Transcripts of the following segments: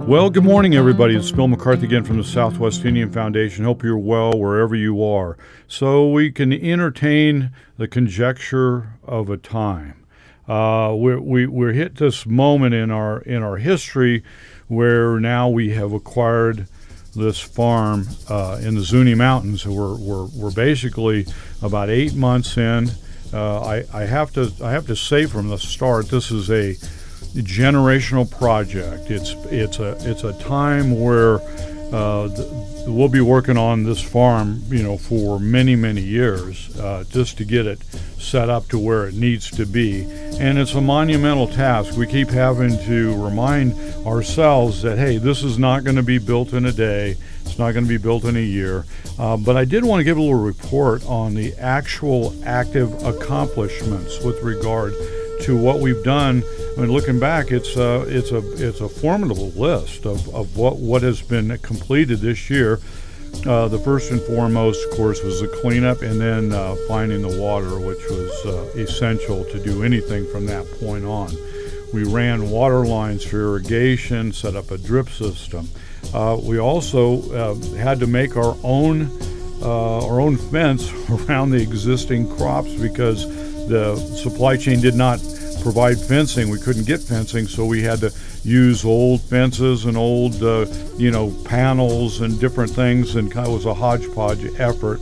Well, good morning, everybody. It's Bill McCarthy again from the Southwest Indian Foundation. Hope you're well wherever you are. So we can entertain the conjecture of a time. We're hit this moment in our history where now we have acquired this farm in the Zuni Mountains. We're basically about 8 months in. I have to say from the start, this is a generational project. It's a time where we'll be working on this farm, for many years, just to get it set up to where it needs to be. And it's a monumental task. We keep having to remind ourselves that, hey, this is not going to be built in a day. It's not going to be built in a year. But I did want to give a little report on the actual active accomplishments with regard to what we've done. I mean, looking back, it's a formidable list of what has been completed this year. The first and foremost, of course, was the cleanup, and then finding the water, which was essential to do anything from that point on. We ran water lines for irrigation, set up a drip system. We also had to make our own fence around the existing crops because the supply chain did not provide fencing. We couldn't get fencing, so we had to use old fences and old panels and different things, and kind of was a hodgepodge effort.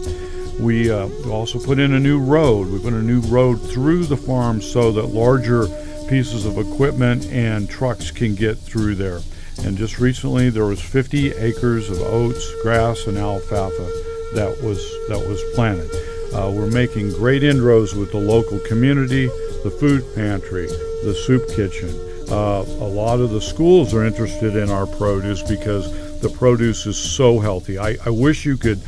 We also put in a new road. We put a new road through the farm so that larger pieces of equipment and trucks can get through there. And just recently there was 50 acres of oats, grass, and alfalfa that was planted. We're making great inroads with the local community, the food pantry, the soup kitchen. A lot of the schools are interested in our produce because the produce is so healthy. I wish you could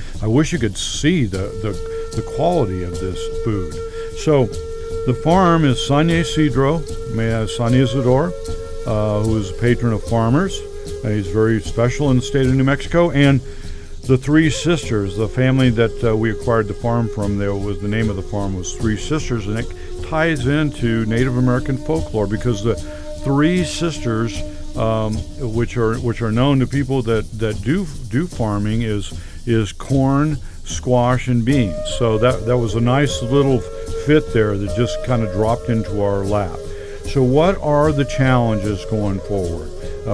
see the quality of this food. So the farm is San Isidro, San Isidore, who is a patron of farmers. He's very special in the state of New Mexico. And the Three Sisters, the family that we acquired the farm from, the name of the farm was Three Sisters, and it ties into Native American folklore because the Three Sisters, which are known to people that do farming, is corn, squash, and beans. So that was a nice little fit there that just kind of dropped into our lap. So what are the challenges going forward?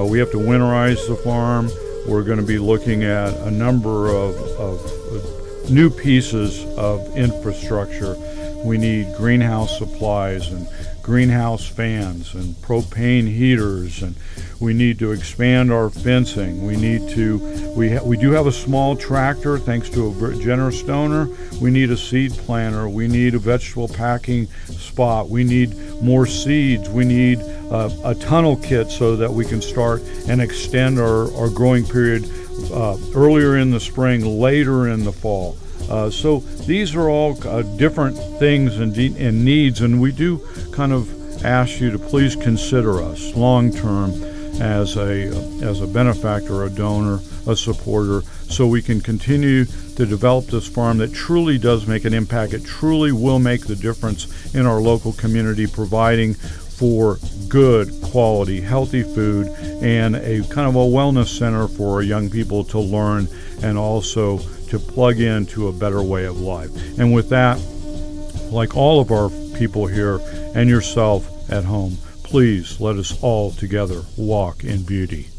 We have to winterize the farm. We're going to be looking at a number of new pieces of infrastructure. We need greenhouse supplies and greenhouse fans and propane heaters, and we need to expand our fencing. We do have a small tractor thanks to a generous donor. We need a seed planter. We need a vegetable packing spot. We need more seeds. We need a tunnel kit so that we can start and extend our growing period earlier in the spring, later in the fall. So these are all different things and needs, and we do kind of ask you to please consider us long-term as a benefactor, a donor, a supporter, so we can continue to develop this farm that truly does make an impact. It truly will make the difference in our local community, providing for good quality, healthy food, and a kind of a wellness center for our young people to learn and also to plug into a better way of life. And with that, like all of our people here and yourself at home, please let us all together walk in beauty.